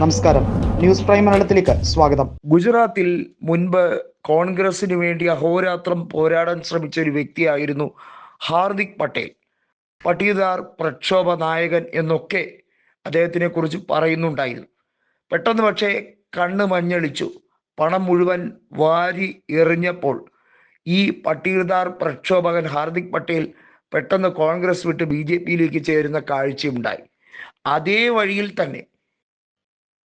നമസ്കാരം, news prime മലയാളത്തിലേക്ക് സ്വാഗതം. ഗുജറാത്തിൽ മുൻപ് കോൺഗ്രസിന് വേണ്ടി അഹോരാത്രം പോരാടാൻ ശ്രമിച്ച ഒരു വ്യക്തിയായിരുന്നു ഹാർദിക് പട്ടേൽ. പട്ടീദാർ പ്രക്ഷോഭ നായകൻ എന്നൊക്കെ അദ്ദേഹത്തിനെ കുറിച്ച് പറയുന്നുണ്ടായിരുന്നു. പെട്ടെന്ന് പക്ഷേ കണ്ണ് മഞ്ഞളിച്ചു. പണം മുഴുവൻ വാരി എറിഞ്ഞപ്പോൾ ഈ പട്ടീദാർ പ്രക്ഷോഭകൻ ഹാർദിക് പട്ടേൽ പെട്ടെന്ന് കോൺഗ്രസ് വിട്ട് BJPയിലേക്ക് ചേരുന്ന കാഴ്ചയുണ്ടായി. അതേ വഴിയിൽ തന്നെ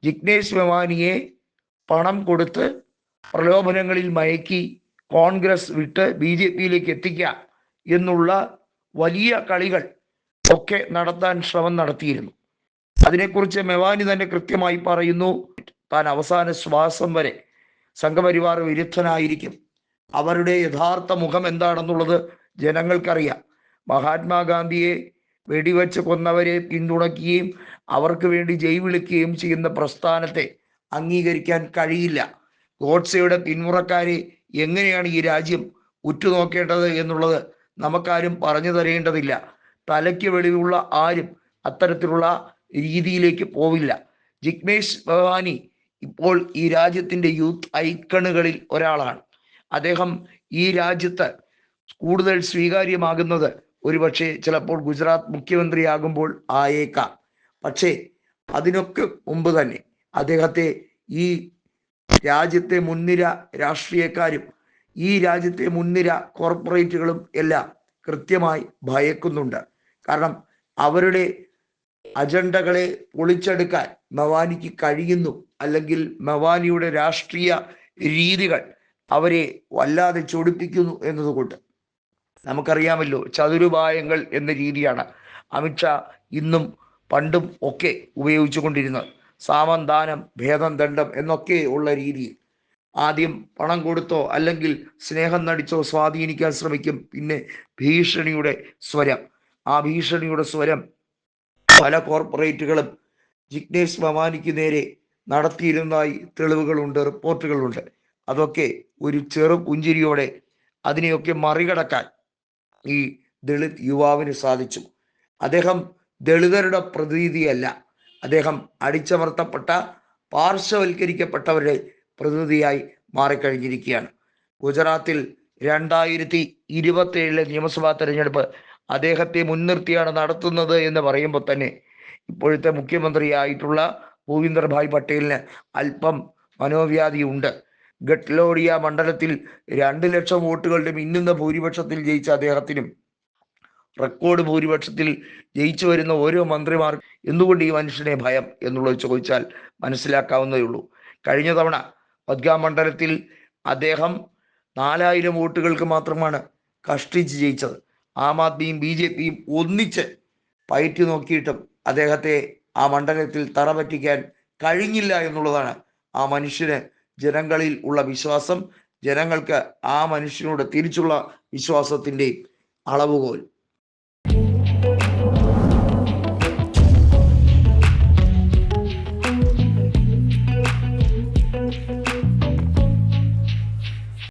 ജിഗ്നേഷ് മെവാനിയെ പണം കൊടുത്ത് പ്രലോഭനങ്ങളിൽ മയക്കി കോൺഗ്രസ് വിട്ട് BJPയിലേക്ക് എത്തിക്കുക എന്നുള്ള വലിയ കളികൾ ഒക്കെ നടത്താൻ ശ്രമം നടത്തിയിരുന്നു. അതിനെക്കുറിച്ച് മെവാനി തന്നെ കൃത്യമായി പറയുന്നു, താൻ അവസാന ശ്വാസം വരെ സംഘപരിവാർ വിരുദ്ധനായിരിക്കും. അവരുടെ യഥാർത്ഥ മുഖം എന്താണെന്നുള്ളത് ജനങ്ങൾക്കറിയാം. മഹാത്മാഗാന്ധിയെ വെടിവെച്ച് കൊന്നവരെ പിന്തുണയ്ക്കുകയും അവർക്ക് വേണ്ടി ജയ് വിളിക്കുകയും ചെയ്യുന്ന പ്രസ്ഥാനത്തെ അംഗീകരിക്കാൻ കഴിയില്ല. ഗോഡ്സെയുടെ പിന്മുറക്കാരെ എങ്ങനെയാണ് ഈ രാജ്യം ഉറ്റുനോക്കേണ്ടത് എന്നുള്ളത് നമുക്കാരും പറഞ്ഞു തരേണ്ടതില്ല. തലയ്ക്ക് വെളിവുള്ള ആരും അത്തരത്തിലുള്ള രീതിയിലേക്ക് പോവില്ല. ജിഗ്നേഷ് മെവാനി ഇപ്പോൾ ഈ രാജ്യത്തിൻ്റെ യൂത്ത് ഐക്കണുകളിൽ ഒരാളാണ്. അദ്ദേഹം ഈ രാജ്യത്ത് കൂടുതൽ സ്വീകാര്യമാകുന്നത് ഒരുപക്ഷെ ചിലപ്പോൾ ഗുജറാത്ത് മുഖ്യമന്ത്രിയാകുമ്പോൾ ആയേക്കാം. പക്ഷേ അതിനൊക്കെ മുമ്പ് തന്നെ അദ്ദേഹത്തെ ഈ രാജ്യത്തെ മുൻനിര രാഷ്ട്രീയക്കാരും ഈ രാജ്യത്തെ മുൻനിര കോർപ്പറേറ്റുകളും എല്ലാം കൃത്യമായി ഭയക്കുന്നുണ്ട്. കാരണം അവരുടെ അജണ്ടകളെ പൊളിച്ചെടുക്കാൻ മെവാനിക്ക് കഴിയുന്നു, അല്ലെങ്കിൽ മെവാനിയുടെ രാഷ്ട്രീയ രീതികൾ അവരെ വല്ലാതെ ചൊടിപ്പിക്കുന്നു എന്നതുകൊണ്ട്. നമുക്കറിയാമല്ലോ, ചതുരുപായങ്ങൾ എന്ന രീതിയാണ് അമിത്ഷാ ഇന്നും പണ്ടും ഒക്കെ ഉപയോഗിച്ചു കൊണ്ടിരുന്നത്. സാമം ദാനം ഭേദം ദണ്ഡം എന്നൊക്കെ ഉള്ള രീതിയിൽ ആദ്യം പണം കൊടുത്തോ അല്ലെങ്കിൽ സ്നേഹം നടിച്ചോ സ്വാധീനിക്കാൻ ശ്രമിക്കും. പിന്നെ ഭീഷണിയുടെ സ്വരം, ആ ഭീഷണിയുടെ സ്വരം പല കോർപ്പറേറ്റുകളും ജിഗ്നേഷ് മെവാനിക്ക് നേരെ നടത്തിയിരുന്നതായി തെളിവുകളുണ്ട്, റിപ്പോർട്ടുകളുണ്ട്. അതൊക്കെ ഒരു ചെറു പുഞ്ചിരിയോടെ അതിനെയൊക്കെ മറികടക്കാൻ ഈ ദളിത് യുവാവിന് സാധിച്ചു. അദ്ദേഹം ദളിതരുടെ പ്രതിനിധിയല്ല, അദ്ദേഹം അടിച്ചമർത്തപ്പെട്ട പാർശ്വവൽക്കരിക്കപ്പെട്ടവരുടെ പ്രതിനിധിയായി മാറിക്കഴിഞ്ഞിരിക്കുകയാണ്. ഗുജറാത്തിൽ 2027 നിയമസഭാ തെരഞ്ഞെടുപ്പ് അദ്ദേഹത്തെ മുൻനിർത്തിയാണ് നടത്തുന്നത് എന്ന് പറയുമ്പോൾ തന്നെ ഇപ്പോഴത്തെ മുഖ്യമന്ത്രിയായിട്ടുള്ള ഭൂപീന്ദർ ഭായ് പട്ടേലിന് അല്പം മനോവ്യാധിയുണ്ട്. ഗട്ട്ലോഡിയ മണ്ഡലത്തിൽ 2 ലക്ഷം വോട്ടുകളുടെ മിന്നുന്ന ഭൂരിപക്ഷത്തിൽ ജയിച്ച അദ്ദേഹത്തിനും റെക്കോർഡ് ഭൂരിപക്ഷത്തിൽ ജയിച്ചു വരുന്ന ഓരോ മന്ത്രിമാർക്കും എന്തുകൊണ്ട് ഈ മനുഷ്യനെ ഭയം എന്നുള്ളത് ചോദിച്ചാൽ മനസ്സിലാക്കാവുന്നതേ ഉള്ളൂ. കഴിഞ്ഞ തവണ വദ്ഗാം മണ്ഡലത്തിൽ അദ്ദേഹം 4000 വോട്ടുകൾക്ക് മാത്രമാണ് കഷ്ടിച്ച് ജയിച്ചത്. ആം ആദ്മിയും BJPയും ഒന്നിച്ച് പയറ്റി നോക്കിയിട്ടും അദ്ദേഹത്തെ ആ മണ്ഡലത്തിൽ തറപറ്റിക്കാൻ കഴിഞ്ഞില്ല എന്നുള്ളതാണ് ആ മനുഷ്യന് ജനങ്ങളിൽ ഉള്ള വിശ്വാസം, ജനങ്ങൾക്ക് ആ മനുഷ്യനോട് തിരിച്ചുള്ള വിശ്വാസത്തിൻ്റെ അളവുകോൽ.